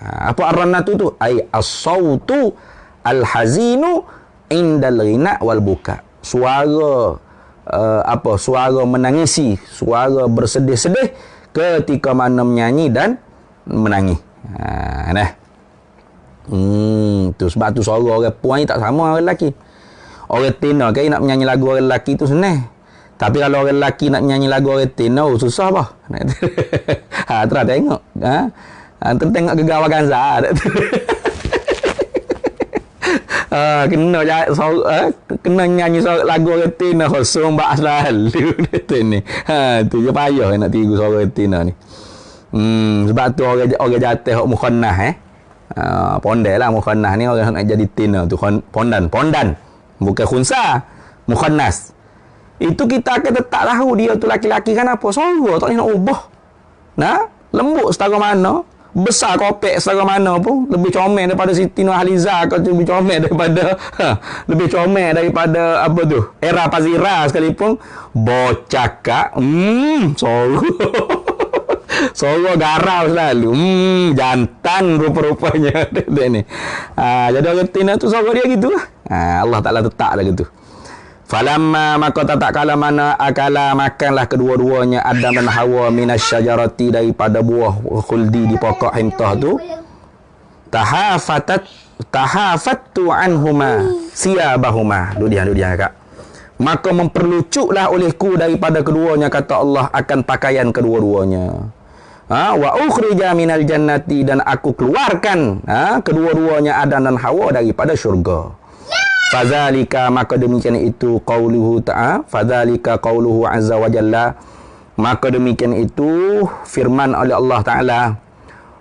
Speaker 1: Apa ar-rannatu tu? Ai as-sautu al-hazinu indal ghina wal buka. Suara suara menangisi, suara bersedih-sedih ketika mana menyanyi dan menangis. Tu sebab tu suara orang puan ni tak sama orang lelaki. Orang tena kan nak menyanyi lagu orang lelaki tu senang. Tapi kalau orang lelaki nak menyanyi lagu orang tena susah bah. Terus tengok. Tengok Gegar Vaganza. Kena nyanyi lagu orang tena kosong bak selalu ni. Tu je payah nak tiru suara orang tena ni. Sebab tu orang jatuh hok mukhannah pondai lah mukhannah ni orang nak jadi tena tu pondan bukan khunsa mukhannas. Itu kita akan tetap tahu dia tu laki-laki kan apa suara tak nak ubah. Lembut setara mana, besar kopek setara mana pun lebih comel daripada Siti Nurhaliza, lebih comel daripada apa tu Era Pazira sekalipun bocakak suara garau selalu. Jantan rupa-rupanya dia ni. Jadi orang tina tu suara dia gitu lah. Allah Ta'ala letak dah gitu. Falamma maka tak kala mana akala makanlah kedua-duanya Adam dan Hawa minasyajarati daripada buah khuldi di pokok hintah tu. Tahafattu anhuma siyabahuma. Dia Kak. Maka memperlucuklah olehku daripada keduanya, kata Allah, akan pakaian kedua-duanya. Wa ukhrija minal jannati, dan aku keluarkan kedua-duanya Adam dan Hawa daripada syurga. Fadzalika maka demikian itu qauluhu ta'ala, fadzalika qauluhu azza wa jalla, maka demikian itu firman oleh Allah Ta'ala,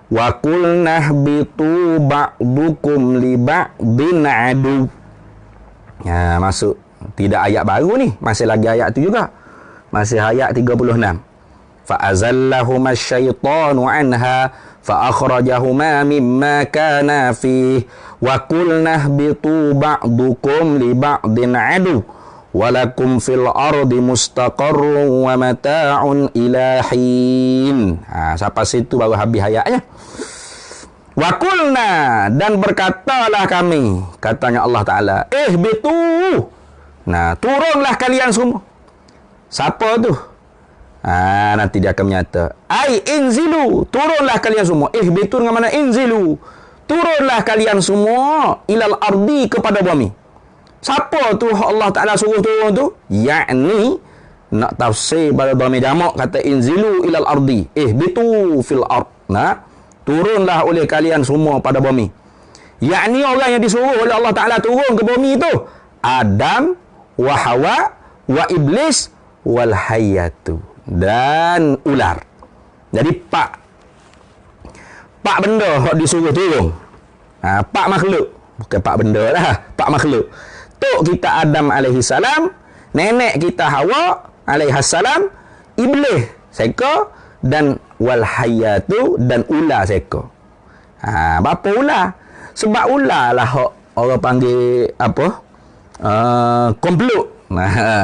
Speaker 1: wa qulna ihbitu ba'dukum li ba'din adu. Masuk tidak ayat baru ni, masih lagi ayat tu juga, masih ayat 36. فَأَزَلَّهُمَا الشَّيْطَانُ عَنْهَا فَأَخْرَجَهُمَا مِمَّا كَانَا فِيهِ وَقُلْنَا اهْبِطُوا بَعْضُكُمْ لِبَعْضٍ عَدُوٌّ وَلَكُمْ فِي الْأَرْضِ مُسْتَقَرٌّ وَمَتَاعٌ إِلَى حِينٍ. Sampai situ baru habis ayatnya. وَقُلْنَا, dan berkatalah kami, katanya Allah Ta'ala, ihbitu, turunlah kalian semua. Siapa tu? Nanti dia akan menyata. Ai inzilu, turunlah kalian semua. Ihbitu dengan mana inzilu? Turunlah kalian semua ilal ardi, kepada bumi. Siapa tu Allah Ta'ala suruh turun tu? Yakni nak tafsir pada bumi jamak, kata inzilu ilal ardi. Ihbitu fil ard. Turunlah oleh kalian semua pada bumi. Yakni orang yang disuruh oleh Allah Ta'ala turun ke bumi tu Adam wa Hawa wa Iblis wal hayatu, dan ular. Jadi pak benda hok disuruh turun. Pak makhluk, bukan pak benda lah, pak makhluk. Tok kita Adam alaihi salam, nenek kita Hawa alaihi salam, Iblis seko, dan wal hayatu, dan ular seko. Apa ular? Sebab ular lah hok orang panggil apa? Komplot.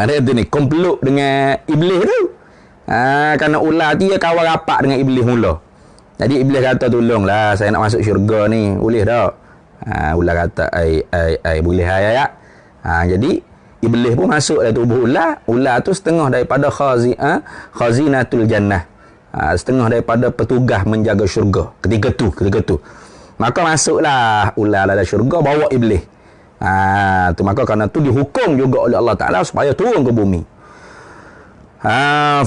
Speaker 1: Dia tu ni komplot dengan Iblis tu. Kerana ular dia kawan rapat dengan Iblis mula. Jadi Iblis kata, tolonglah saya nak masuk syurga ni, boleh tak? Ular kata ai boleh ayat. Jadi Iblis pun masuk dalam tubuh ular. Ular tu setengah daripada khazinatul jannah, setengah daripada petugas menjaga syurga ketika tu. Maka masuklah ular dalam syurga bawa Iblis. Tu maka kerana tu dihukum juga oleh Allah Ta'ala supaya turun ke bumi.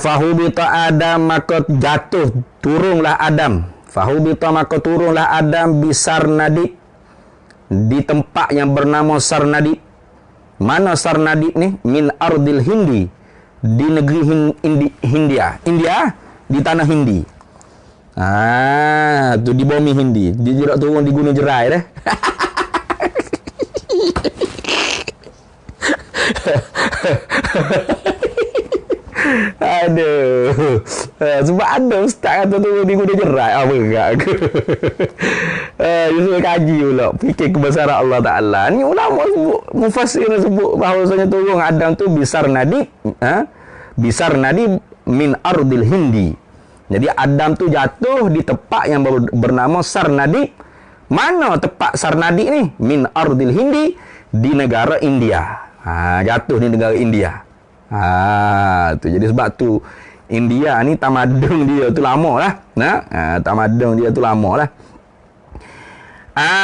Speaker 1: Fahubita Adam, maka jatuh, turunlah Adam. Fahubita, maka turunlah Adam bisar nadib, di tempat yang bernama Sarnadib. Mana Sarnadib ni? Min ardil Hindi, di negeri India, di tanah Hindi. Tu di bumi Hindi. Dia tidak turun di Gunung Jerai dah. Aduh. Sebab ada ustaz kata tu di Gunung Jerai. Apa enggak ke? Dia kaji pula, fikir kebesaran Allah Ta'ala. Ni ulama sebut, mufassir sebut bahawasanya turun Adam tu bisar nadib, bisarnadi min ardil Hindi. Jadi Adam tu jatuh di tempat yang bernama Sarnadi. Mana tempat Sarnadi ni? Min ardil Hindi, di negara India. Jatuh di negara India. Tu jadi sebab tu India ni tamadun dia tu lama lah. Tamadun dia tu lama lah.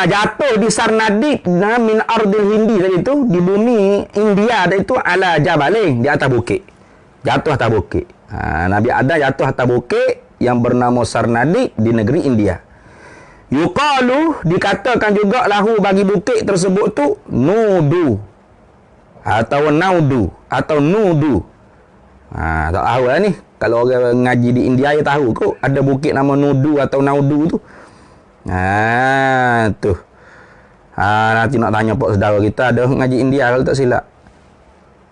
Speaker 1: Jatuh di Sarnadi min ardil Hindi tadi tu, di bumi India tadi tu, ala jabalin, di atas bukit. Jatuh atas bukit. Nabi Adam jatuh atas bukit yang bernama Sarnadi di negeri India. Yuqalu, dikatakan juga lahu bagi bukit tersebut tu Nudu atau Naudu atau Nudu. Tak tahu lah ni. Kalau orang ngaji di India dia tahu kot ada bukit nama Nudu atau Naudu tu. Tu. Nanti nak tanya pak saudara kita ada ngaji India kalau tak silap.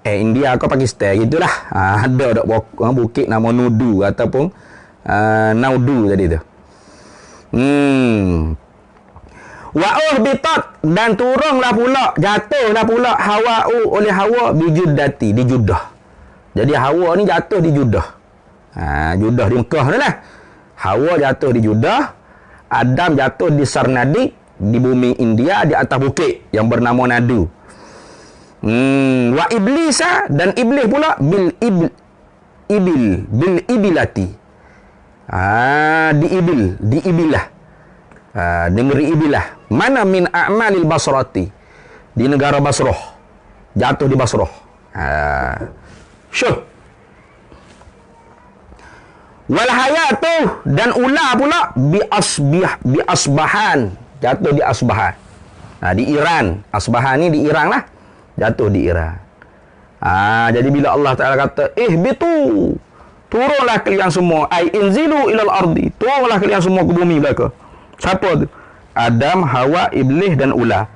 Speaker 1: India ke Pakistan gitulah. Ada bukit nama Nudu ataupun Naudu tadi tu. Wa uhbitat, dan turunlah pula, jatuhlah pula Hawa'u oleh Hawa bijuddati, di Judah. Jadi Hawa ni jatuh di Judah. Judah di Mekah ni lah. Hawa jatuh di Judah, Adam jatuh di Sarnadi, di bumi India, di atas bukit yang bernama Nadu. Wa iblisa, dan iblis pula bil ibilati. Di Ibilah. Negeri Ibilah. Mana min a'malil Basrati, di negara Basrah. Jatuh di Basrah. Syuh. Wal hayatu, dan ular pula bi Asbahan, jatuh di Asbahan. Di Iran. Asbahan ni di Iran lah. Jatuh di Iran. Jadi bila Allah Ta'ala kata ihbitu, turunlah kalian semua, ai inzilu ilal ardi, turunlah kalian semua ke bumi belaka. Siapa tu? Adam, Hawa, Iblis dan ular.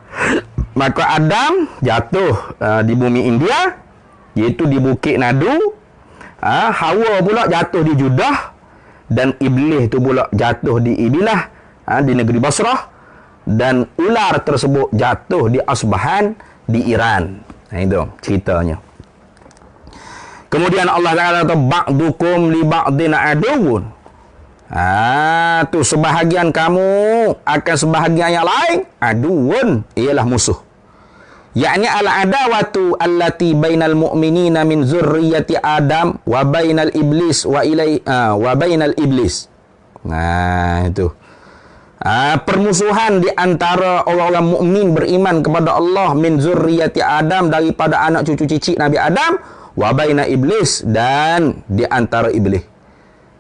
Speaker 1: Maka Adam jatuh di bumi India, iaitu di Bukit Nadu. Hawa pula jatuh di Judah, dan Iblis tu pula jatuh di Ibilah, di negeri Basrah, dan ular tersebut jatuh di Asbahan di Iran. Itu ceritanya. Kemudian Allah Ta'ala kata ba'dukum li ba'din aduun. Tu sebahagian kamu akan sebahagian yang lain aduun, ialah musuh. Yakni al-adawatu allati bainal mu'minina min zurriyyati Adam wa bainal iblis wa bainal iblis. Itu. Permusuhan di antara orang-orang mukmin beriman kepada Allah min zurriyyati Adam, daripada anak cucu cicit Nabi Adam, wa baina iblis, dan di antara iblis.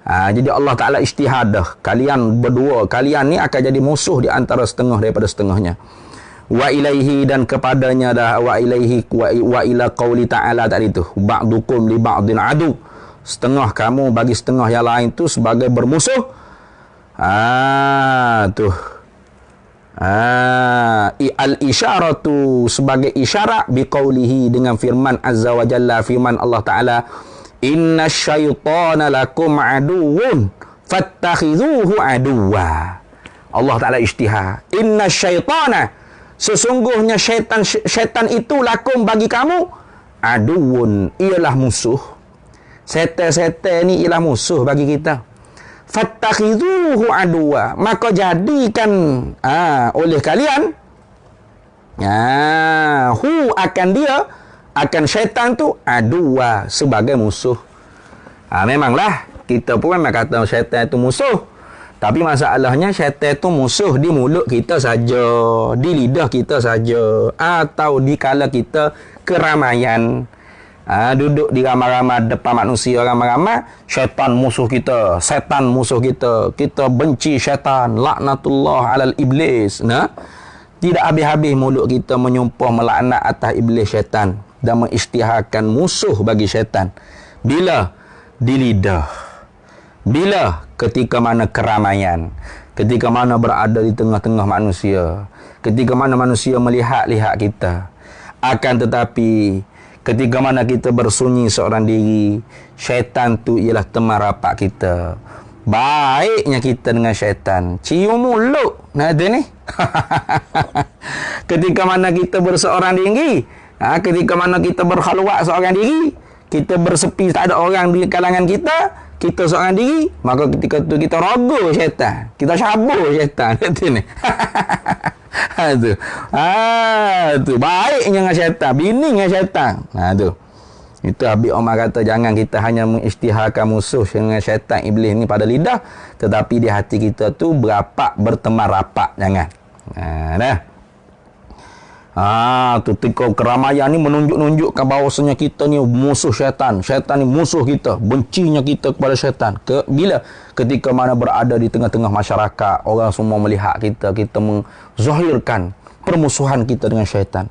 Speaker 1: Jadi Allah Ta'ala istihadah, kalian berdua, kalian ni akan jadi musuh di antara setengah daripada setengahnya. Wa ilaihi, dan kepadanya dah, wa ilaihi wa ila qauli ta'ala tadi tu, ba'dukum li ba'din adu, setengah kamu bagi setengah yang lain tu sebagai bermusuh. Al-isyaratu, sebagai isyarat biqaulihi, dengan firman azza wa jalla, firman Allah Ta'ala, inna syaitana lakum aduwun fattakhidhuhu aduwa. Allah Ta'ala isytihar, inna syaitana, sesungguhnya syaitan itu lakum, bagi kamu, aduwun, ialah musuh. Setan ni ialah musuh bagi kita. Fattakhidhuhu aduwa, maka jadikan oleh kalian akan dia, akan syaitan tu, aduwa, sebagai musuh. Memanglah kita pun memang kata syaitan itu musuh, tapi masalahnya syaitan itu musuh di mulut kita saja, di lidah kita saja, atau di kala kita keramaian. Duduk di ramai-ramai depan manusia ramai-ramai, syaitan musuh kita, setan musuh kita, kita benci syaitan, laknatullah alal iblis. Tidak habis-habis mulut kita menyumpah melaknat atas iblis syaitan dan mengisytiharkan musuh bagi syaitan. Bila? Di lidah. Bila? Ketika mana keramaian, ketika mana berada di tengah-tengah manusia, ketika mana manusia melihat-lihat kita. Akan tetapi ketika mana kita bersunyi seorang diri, syaitan tu ialah teman rapat kita. Baiknya kita dengan syaitan, cium mulut. Ada ni. Ketika mana kita berseorang diri, ketika mana kita berkhalwat seorang diri, kita bersepi, tak ada orang di kalangan kita, kita seorang diri, maka ketika tu kita rogo syaitan, kita cabur syaitan. Kata ni. Tu baiknya dengan syaitan, bini dengan syaitan. Tu. Itu Habib Omar kata, jangan kita hanya mengisytiharkan musuh dengan syaitan iblis ni pada lidah, tetapi di hati kita tu berteman rapat. Jangan. Tu tikau keramaian ni menunjukkan bahawasanya kita ni musuh syaitan. Syaitan ni musuh kita. Bencinya kita kepada syaitan. Bila? Ketika mana berada di tengah-tengah masyarakat, orang semua melihat kita, kita menzahirkan permusuhan kita dengan syaitan.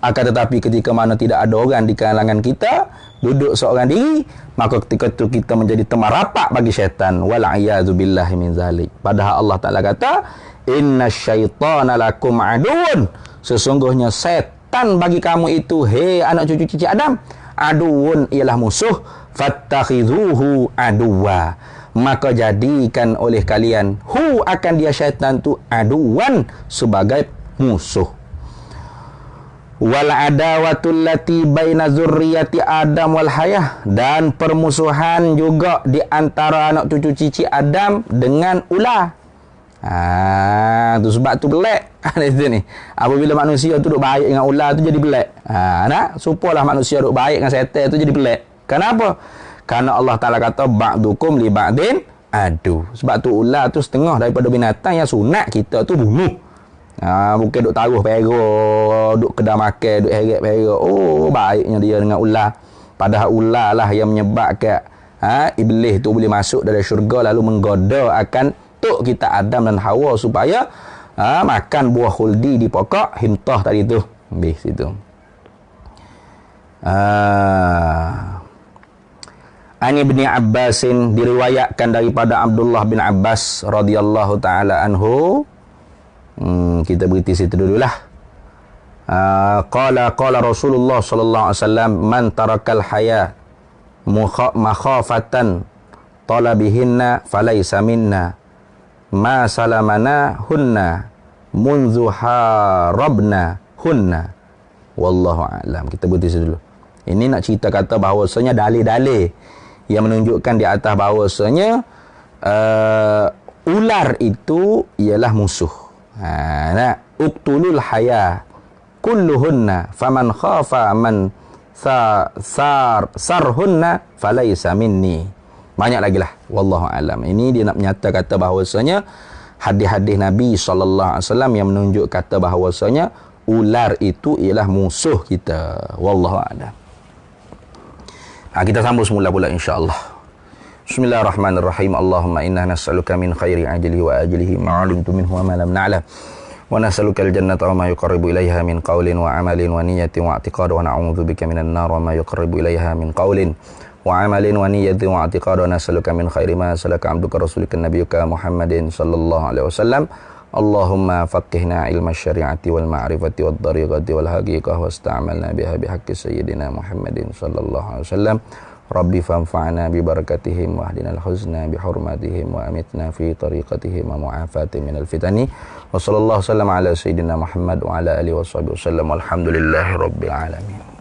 Speaker 1: Akan tetapi ketika mana tidak ada orang di kalangan kita, duduk seorang diri, maka ketika itu kita menjadi teman rapat bagi syaitan. Wal'iyadzu billahi min zalik. Padahal Allah Ta'ala kata, inna syaitana lakum aduun. Sesungguhnya syaitan bagi kamu itu, hei anak cucu cici Adam, aduun ialah musuh, fattakhidhuhu aduwa. Maka jadikan oleh kalian, akan dia syaitan tu aduwan, sebagai musuh. Wal adawatul lati baina zurriyati Adam wal hayah, dan permusuhan juga di antara anak cucu cici Adam dengan ular. Tu sebab tu belak. Itu ni. Apabila manusia tu duk baik dengan ular tu jadi belak. Supalah manusia duk baik dengan setan tu jadi belak. Kenapa? Karena Allah Taala kata ba'dukum li ba'din adu. Sebab tu ular tu setengah daripada binatang yang sunat kita tu bunuh. Bukan duk taruh perak, duk kedai makan, duk heret-heret. Baiknya dia dengan ular. Padahal ular lah yang menyebabkan iblis tu boleh masuk dari syurga lalu menggoda akan tok kita Adam dan Hawa supaya makan buah khuldi di pokok hintah tadi tu. Habis itu. An Ibni Abbasin, diriwayatkan daripada Abdullah bin Abbas radhiyallahu taala anhu. Kita berhenti situ dululah. Qala Rasulullah sallallahu alaihi wasallam, man tarakal haya makhafatan talabihinna falaysa minna ma salamana hunna munzu harabna hunna wallahu a'lam. Kita berhenti situ dulu. Ini nak cerita kata bahawasanya dalil-dalil yang menunjukkan di atas bahawasanya ular itu ialah musuh. Uqtulul haya kulluhunna faman khafa man sarhunna falaysa minni. Banyak lagi lah, wallahu alam. Ini dia nak menyata kata bahawasanya hadis-hadis Nabi SAW yang menunjuk kata bahawasanya ular itu ialah musuh kita. Wallahu alam. Kita sambung semula pula insya-Allah. Bismillahirrahmanirrahim. Allahumma inna nas'aluka min khairi ajlihi wa ajlihi ma 'alimtu minhu wa ma lam na'lam. Wa nas'aluka al-jannata wa ma yuqarribu ilayha min qawlin wa 'amalin wa niyyatin wa i'tiqad wa na'udzu bika minan nar wa ma yuqarribu ilayha min qawlin wa 'amalin wa niyyatin wa i'tiqad wa nas'aluka min khairi ma salaka 'abduka rasulika nabiyyuka Muhammadin sallallahu alaihi wasallam. Allahumma faqihna ilma syari'ati wal ma'rifati wad dariqati wal haqiqah wasta'malna biha bihaqqi sayyidina Muhammadin sallallahu alaihi wasallam. Rabbi fanfa'na bi barakatihim wa ahdina al-huzna bi hurmatihim wa amitna fi tariqatihim wa mu'afati minal fitani. Wa sallallahu sallam ala sayyidina Muhammad wa ala alihi wa sahbihi wasallam. Walhamdulillahi rabbil alamin.